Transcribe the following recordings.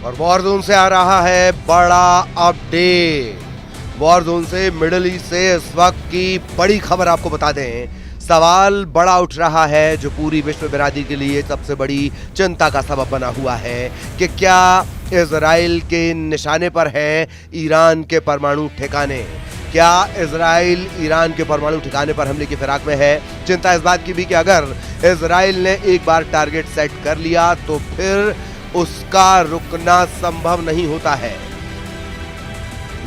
और war zone से आ रहा है बड़ा अपडेट। वॉर जोन से, मिडिल ईस्ट से इस वक्त की बड़ी खबर आपको बता दें। सवाल बड़ा उठ रहा है जो पूरी विश्व बिरादरी के लिए सबसे बड़ी चिंता का सबब बना हुआ है कि क्या इजराइल के निशाने पर है ईरान के परमाणु ठिकाने। क्या इजराइल ईरान के परमाणु ठिकाने पर हमले की फिराक में है। चिंता इस बात की भी कि अगर इजराइल ने एक बार टारगेट सेट कर लिया तो फिर उसका रुकना संभव नहीं होता है।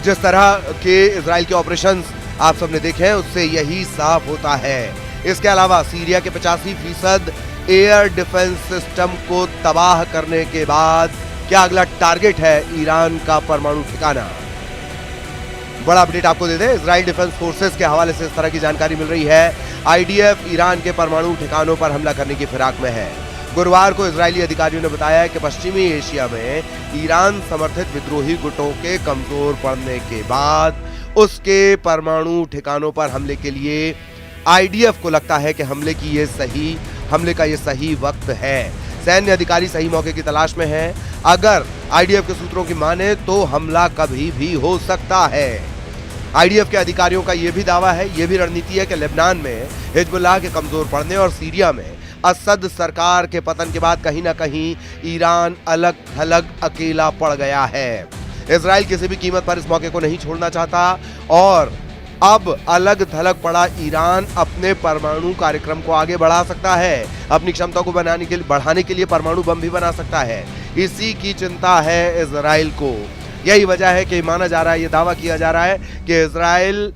जिस तरह के इजराइल के ऑपरेशंस आप सबने देखे हैं उससे यही साफ होता है। इसके अलावा सीरिया के 85% एयर डिफेंस सिस्टम को तबाह करने के बाद क्या अगला टारगेट है ईरान का परमाणु ठिकाना। बड़ा अपडेट आपको दे दें, इजराइल डिफेंस फोर्सेस के हवाले से इस तरह की जानकारी मिल रही है। आईडीएफ ईरान के परमाणु ठिकानों पर हमला करने की फिराक में है। गुरुवार को इजरायली अधिकारियों ने बताया कि पश्चिमी एशिया में ईरान समर्थित विद्रोही गुटों के कमजोर पड़ने के बाद उसके परमाणु ठिकानों पर हमले के लिए आईडीएफ को लगता है कि हमले का ये सही वक्त है। सैन्य अधिकारी सही मौके की तलाश में हैं। अगर आईडीएफ के सूत्रों की माने तो हमला कभी भी हो सकता है। आईडीएफ के अधिकारियों का यह भी दावा है, यह भी रणनीति है कि लेबनान में हिजबुल्लाह के कमजोर पड़ने और सीरिया में असद सरकार के पतन के बाद कहीं ना कहीं ईरान अलग थलग अकेला पड़ गया है। इजराइल किसी भी कीमत पर इस मौके को नहीं छोड़ना चाहता और अब अलग थलग पड़ा ईरान अपने परमाणु कार्यक्रम को आगे बढ़ा सकता है। अपनी क्षमता को बढ़ाने के लिए परमाणु बम भी बना सकता है। इसी की चिंता है इजराइल को। यही वजह है कि माना जा रहा है, यह दावा किया जा रहा है कि इजराइल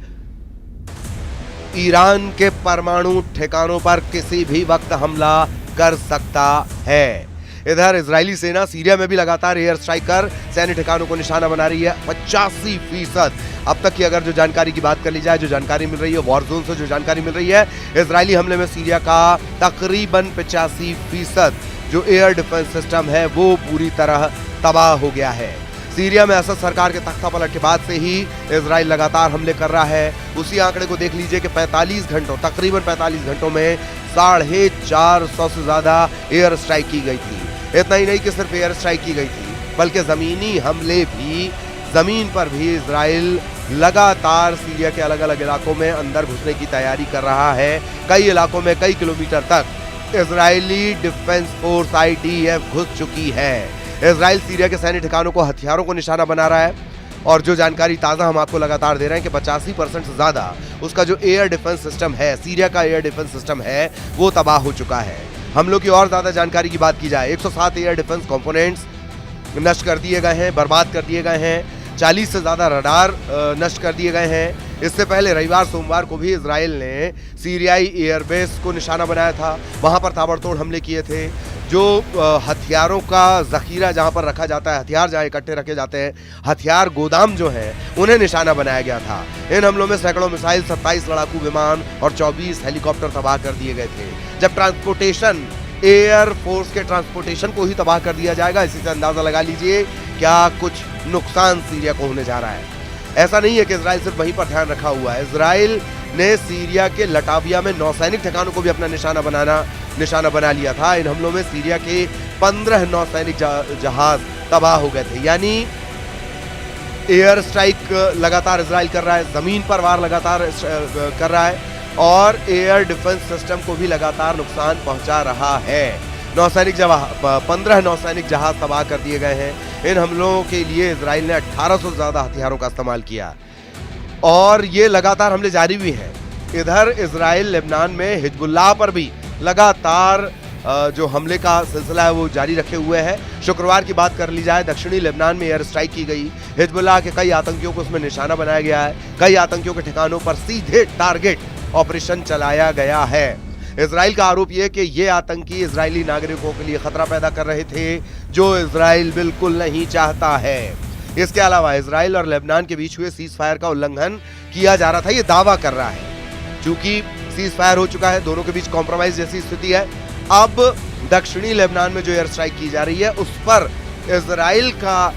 ईरान के परमाणु ठिकानों पर किसी भी वक्त हमला कर सकता है। इधर इजरायली सेना सीरिया में भी लगातार एयर स्ट्राइक कर सैन्य ठिकानों को निशाना बना रही है। 85% अब तक की अगर जो जानकारी की बात कर ली जाए, जो जानकारी मिल रही है वॉर जोन से, जो जानकारी मिल रही है इजरायली हमले में सीरिया का तकरीबन 85% जो एयर डिफेंस सिस्टम है वो पूरी तरह तबाह हो गया है। सीरिया में असद सरकार के तख्ता पलट के बाद से ही इजराइल लगातार हमले कर रहा है। उसी आंकड़े को देख लीजिए कि तकरीबन 45 घंटों में 450 से ज्यादा एयर स्ट्राइक की गई थी। इतना ही नहीं कि सिर्फ एयर स्ट्राइक की गई थी बल्कि जमीनी हमले भी, जमीन पर भी इजराइल लगातार सीरिया के अलग अलग इलाकों में अंदर घुसने की तैयारी कर रहा है। कई इलाकों में कई किलोमीटर तक इजरायली डिफेंस फोर्स आईडीएफ घुस चुकी है। इजराइल सीरिया के सैन्य ठिकानों को, हथियारों को निशाना बना रहा है और जो जानकारी ताज़ा हम आपको लगातार दे रहे हैं कि 85% से ज़्यादा उसका जो एयर डिफेंस सिस्टम है, सीरिया का एयर डिफेंस सिस्टम है, वो तबाह हो चुका है। हमलों की और ज़्यादा जानकारी की बात की जाए, 107 एयर डिफेंस कंपोनेंट्स नष्ट कर दिए गए हैं, बर्बाद कर दिए गए हैं। 40 से ज़्यादा रडार नष्ट कर दिए गए हैं। इससे पहले रविवार सोमवार को भी इजराइल ने सीरियाई एयरबेस को निशाना बनाया था, वहाँ पर ताबड़तोड़ हमले किए थे। जो हथियारों का जखीरा जहाँ पर रखा जाता है, हथियार जहाँ इकट्ठे रखे जाते हैं, हथियार गोदाम जो हैं उन्हें निशाना बनाया गया था। इन हमलों में सैकड़ों मिसाइल, 27 लड़ाकू विमान और 24 हेलीकॉप्टर तबाह कर दिए गए थे। जब ट्रांसपोर्टेशन, एयर फोर्स के ट्रांसपोर्टेशन को ही तबाह कर दिया जाएगा, इसी से अंदाजा लगा लीजिए क्या कुछ नुकसान सीरिया को होने जा रहा है। ऐसा नहीं है कि इजराइल सिर्फ वहीं पर ध्यान रखा हुआ है। इजराइल ने सीरिया के लटाविया में नौसैनिक ठिकानों को भी अपना निशाना बना लिया था। इन हमलों में सीरिया के 15 नौसैनिक जहाज तबाह हो गए थे। यानी एयर स्ट्राइक लगातार इजराइल कर रहा है, जमीन पर वार लगातार कर रहा है और एयर डिफेंस सिस्टम को भी लगातार नुकसान पहुंचा रहा है। 15 नौसैनिक जहाज तबाह कर दिए गए हैं। इन हमलों के लिए इजराइल ने 1800 से ज्यादा हथियारों का इस्तेमाल किया और ये लगातार हमले जारी भी हैं। इधर इजराइल लेबनान में हिजबुल्लाह पर भी लगातार जो हमले का सिलसिला है वो जारी रखे हुए है। शुक्रवार की बात कर ली जाए, दक्षिणी लेबनान में एयर स्ट्राइक की गई। हिजबुल्लाह के कई आतंकियों को उसमें निशाना बनाया गया है। कई आतंकियों के ठिकानों पर सीधे टारगेट ऑपरेशन चलाया गया है। इजराइल का आरोप यह कि ये आतंकी इजरायली नागरिकों के लिए खतरा पैदा कर रहे थे, जो इजराइल बिल्कुल नहीं चाहता है। इसके अलावा इजराइल और लेबनान के बीच हुए सीज फायर का उल्लंघन किया जा रहा था, ये दावा कर रहा है। चूंकि सीज फायर हो चुका है, दोनों के बीच कॉम्प्रोमाइज जैसी स्थिति है, अब दक्षिणी लेबनान में जो एयर स्ट्राइक की जा रही है उस पर इजराइल का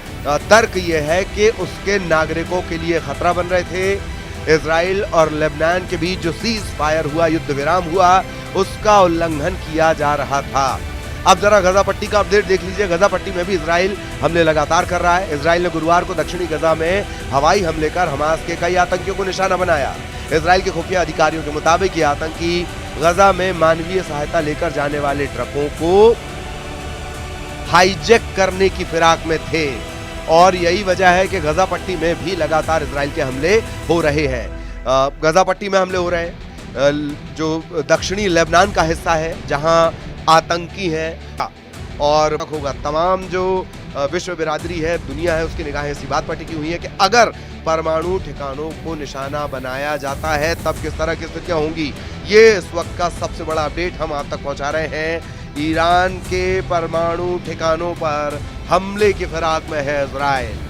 तर्क यह है कि उसके नागरिकों के लिए खतरा बन रहे थे। इजराइल और लेबनान के बीच जो सीज फायर हुआ, युद्ध विराम हुआ, उसका उल्लंघन किया जा रहा था। अब जरा गजा पट्टी का अपडेट देख लीजिए। गजा पट्टी में भी इजराइल हमले लगातार कर रहा है। इजराइल ने गुरुवार को दक्षिणी गजा में हवाई हमले कर हमास के कई आतंकियों को निशाना बनाया। इजराइल के खुफिया अधिकारियों के मुताबिक ये आतंकी गजा में मानवीय सहायता लेकर जाने वाले ट्रकों को हाईजैक करने की फिराक में थे और यही वजह है कि गजा पट्टी में भी लगातार इजराइल के हमले हो रहे हैं। गजा पट्टी में हमले हो रहे हैं जो दक्षिणी लेबनान का हिस्सा है जहां आतंकी हैं और होगा तमाम जो विश्व बिरादरी है, दुनिया है, उसकी निगाहें इसी बात पर टिकी हुई है कि अगर परमाणु ठिकानों को निशाना बनाया जाता है तब किस तरह की स्थितियां होंगी। ये इस वक्त का सबसे बड़ा अपडेट हम आप तक पहुंचा रहे हैं। ईरान के परमाणु ठिकानों पर हमले की फिराक में है इजराइल।